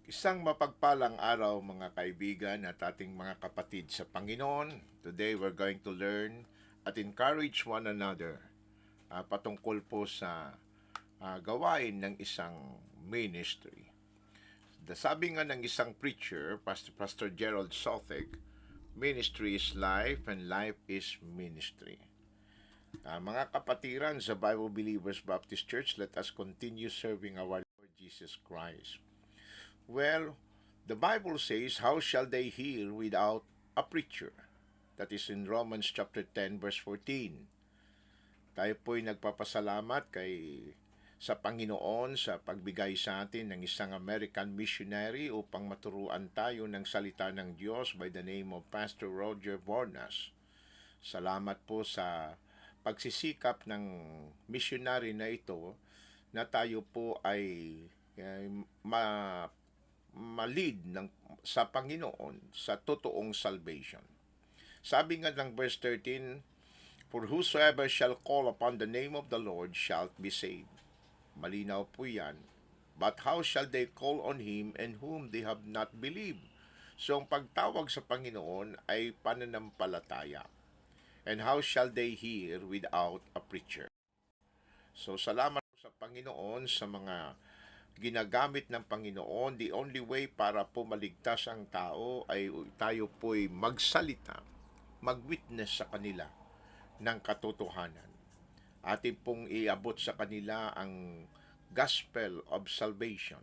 Isang mapagpalang araw mga kaibigan at ating mga kapatid sa Panginoon. Today we're going to learn at encourage one another patungkol po sa gawain ng isang ministry. Sabi nga ng isang preacher, Pastor Gerald Sothick, ministry is life and life is ministry. Mga kapatiran sa Bible Believers Baptist Church, let us continue serving our Lord Jesus Christ. Well, the Bible says, how shall they hear without a preacher? That is in Romans chapter 10 verse 14. Tayo po'y nagpapasalamat sa Panginoon sa pagbigay sa atin ng isang American missionary upang maturuan tayo ng salita ng Diyos by the name of Pastor Roger Bornas. Salamat po sa pagsisikap ng missionary na ito na tayo po ay ma-lead sa Panginoon sa totoong salvation. Sabi nga ng verse 13, for whosoever shall call upon the name of the Lord shall be saved. Malinaw po yan. But how shall they call on Him in whom they have not believed? So ang pagtawag sa Panginoon ay pananampalataya. And how shall they hear without a preacher? So salamat po sa Panginoon sa mga ginagamit ng Panginoon. The only way para po maligtas ang tao ay tayo po'y magsalita, mag-witness sa kanila ng katotohanan. Atin pong iabot sa kanila ang gospel of salvation,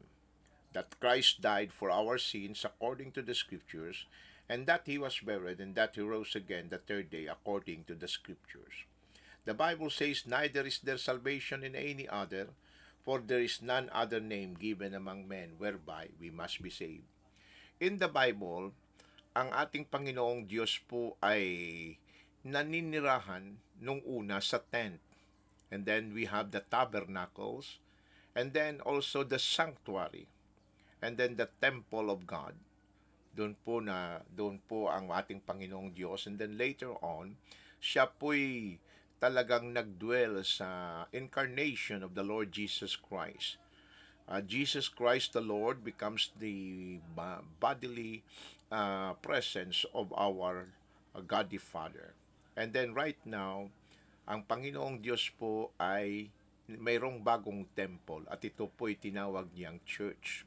that Christ died for our sins according to the scriptures, and that He was buried, and that He rose again the third day according to the scriptures. The Bible says, neither is there salvation in any other, for there is none other name given among men whereby we must be saved. In the Bible, ang ating Panginoong Diyos po ay naninirahan nung una sa tent. And then we have the tabernacles, and then also the sanctuary, and then the temple of God. Doon po ang ating Panginoong Diyos. And then later on, siya po'y talagang nagdwell sa incarnation of the Lord Jesus Christ. Jesus Christ the Lord becomes the bodily presence of our God the Father. And then right now, ang Panginoong Diyos po ay mayroong bagong temple at ito po'y tinawag niyang church.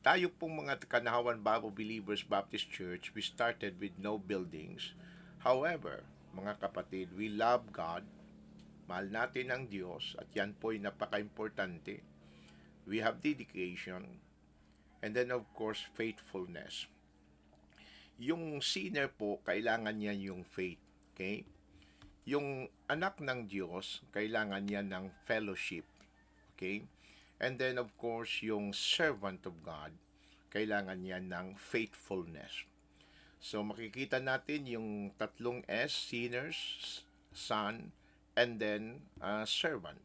Tayo pong mga Kanahawan Bible Believers Baptist Church, we started with no buildings. However, mga kapatid, we love God, mahal natin ang Diyos, at yan po'y napaka-importante. We have dedication, and then of course, faithfulness. Yung sinner po, kailangan niya yung faith. Okay? Yung anak ng Diyos, kailangan niya ng fellowship. Okay? And then of course, yung servant of God, kailangan niya ng faithfulness. So makikita natin yung tatlong S, sinners, son, and then servant.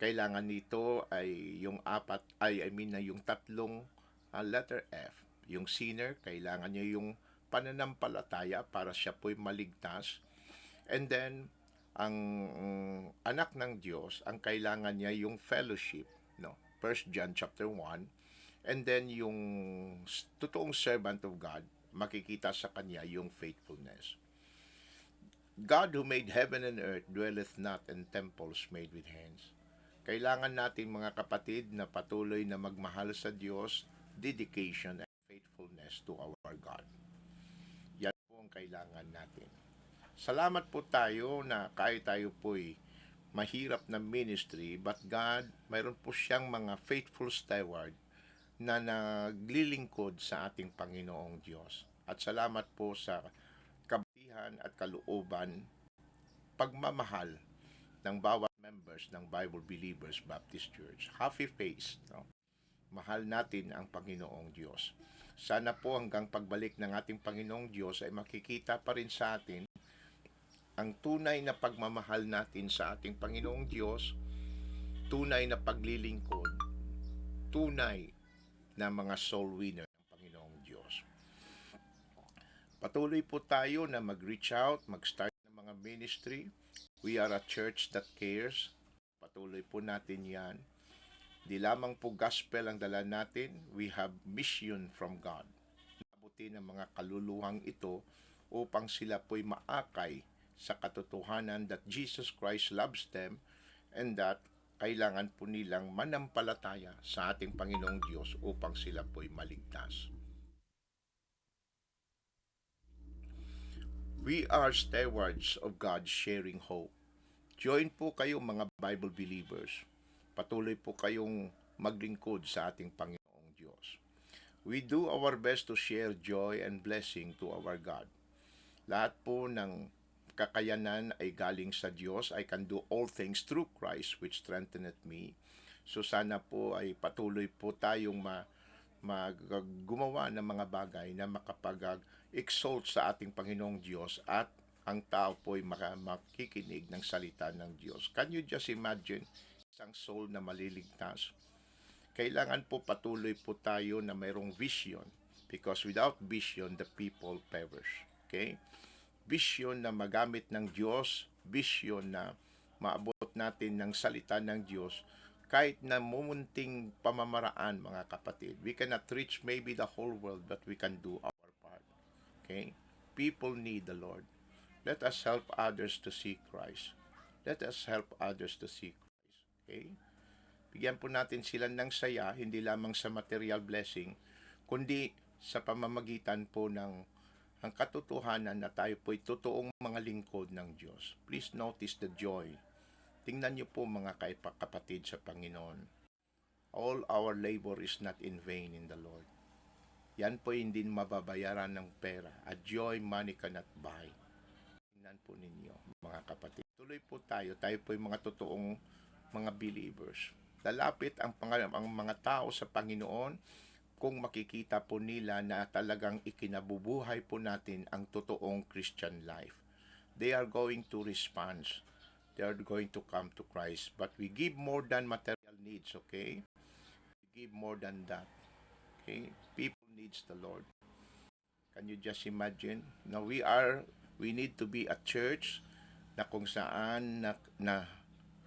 Kailangan nito ay yung yung tatlong letter F. Yung sinner, kailangan niya yung pananampalataya para siya po'y maligtas. And then, ang anak ng Diyos, ang kailangan niya yung fellowship, no? 1 John chapter 1. And then yung totoong servant of God, makikita sa kanya yung faithfulness. God who made heaven and earth dwelleth not in temples made with hands. Kailangan natin mga kapatid na patuloy na magmahal sa Diyos, dedication and faithfulness to our God. Yan po ang kailangan natin. Salamat po tayo na kahit tayo po'y mahirap na ministry, but God, mayroon po siyang mga faithful steward na naglilingkod sa ating Panginoong Diyos. At salamat po sa kabutihan at kalooban, pagmamahal ng bawat members ng Bible Believers Baptist Church. Happy face, no? Mahal natin ang Panginoong Diyos. Sana po hanggang pagbalik ng ating Panginoong Diyos ay makikita pa rin sa atin ang tunay na pagmamahal natin sa ating Panginoong Diyos, tunay na paglilingkod, tunay na mga soul winner ng Panginoong Diyos. Patuloy po tayo na mag-reach out, mag-start ng mga ministry. We are a church that cares. Patuloy po natin yan. Di lamang po gospel ang dala natin, we have mission from God. Abutin ng mga kaluluhang ito upang sila po'y maakay sa katotohanan that Jesus Christ loves them and that kailangan po nilang manampalataya sa ating Panginoong Diyos upang sila po'y maligtas. We are stewards of God's sharing hope. Join po kayo mga Bible believers. Patuloy po kayong maglingkod sa ating Panginoong Diyos. We do our best to share joy and blessing to our God. Lahat po ng kakayanan ay galing sa Diyos. I can do all things through Christ which strengtheneth me. So sana po ay patuloy po tayong gumawa ng mga bagay na makapag-exalt sa ating Panginoong Diyos at ang tao po ay makikinig ng salita ng Diyos. Can you just imagine isang soul na maliligtas? Kailangan po patuloy po tayo na mayroong vision because without vision, the people perish. Okay? Vision na magamit ng Diyos, vision na maabot natin ng salita ng Diyos kahit na mumunting pamamaraan, mga kapatid. We cannot reach maybe the whole world, but we can do our part. Okay? People need the Lord. Let us help others to see Christ. Let us help others to see Christ. Okay? Bigyan po natin sila ng saya, hindi lamang sa material blessing, kundi sa pamamagitan po ng ang katotohanan na tayo po'y totoong mga lingkod ng Diyos. Please notice the joy. Tingnan niyo po mga kapatid sa Panginoon. All our labor is not in vain in the Lord. Yan po hindi mababayaran ng pera. A joy money cannot buy. Tingnan po ninyo mga kapatid. Tuloy po tayo. Tayo po'y mga totoong mga believers. Lalapit ang mga tao sa Panginoon kung makikita po nila na talagang ikinabubuhay po natin ang totoong Christian life. They are going to respond. They are going to come to Christ. But we give more than material needs, okay? We give more than that. Okay? People needs the Lord. Can you just imagine? Now we need to be a church na kung saan na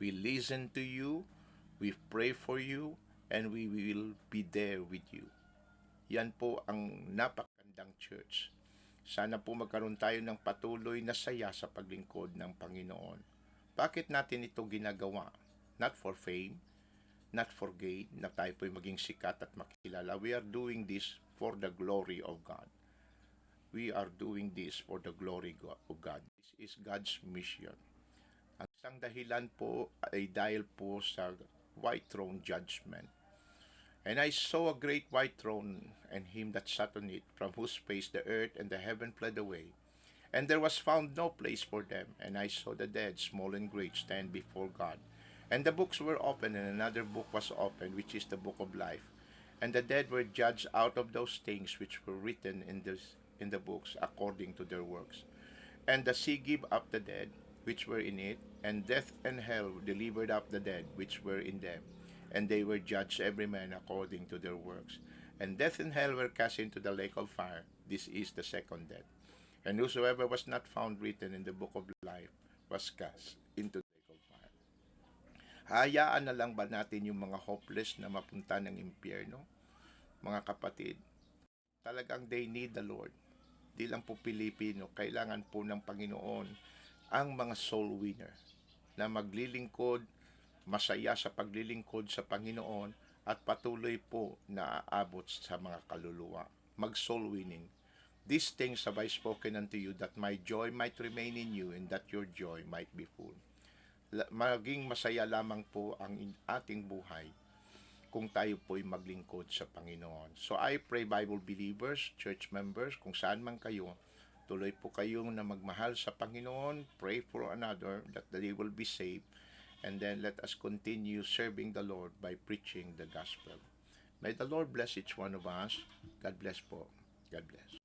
we listen to you, we pray for you, and we will be there with you. Yan po ang napakagandang church. Sana po magkaroon tayo ng patuloy na saya sa paglingkod ng Panginoon. Bakit natin ito ginagawa? Not for fame, not for gain, na tayo po'y maging sikat at makilala. We are doing this for the glory of God. We are doing this for the glory of God. This is God's mission. Ang isang dahilan po ay dahil po sa white throne judgment. And I saw a great white throne, and him that sat on it, from whose face the earth and the heaven fled away. And there was found no place for them. And I saw the dead, small and great, stand before God. And the books were opened, and another book was opened, which is the book of life. And the dead were judged out of those things which were written in the books, according to their works. And the sea gave up the dead, which were in it, and death and hell delivered up the dead, which were in them. And they were judged every man according to their works. And death and hell were cast into the lake of fire. This is the second death. And whosoever was not found written in the book of life was cast into the lake of fire. Hayaan na lang ba natin yung mga hopeless na mapunta ng impyerno? Mga kapatid, talagang they need the Lord. Di lang po Pilipino, kailangan po ng Panginoon ang mga soul winner na maglilingkod, masaya sa paglilingkod sa Panginoon at patuloy po na aabot sa mga kaluluwa. Mag-soul winning. These things have I spoken unto you that my joy might remain in you and that your joy might be full. Maging masaya lamang po ang ating buhay kung tayo po'y maglingkod sa Panginoon. So I pray Bible believers, church members, kung saan man kayo, tuloy po kayong na magmahal sa Panginoon, pray for another that they will be saved. And then let us continue serving the Lord by preaching the gospel. May the Lord bless each one of us. God bless po. God bless.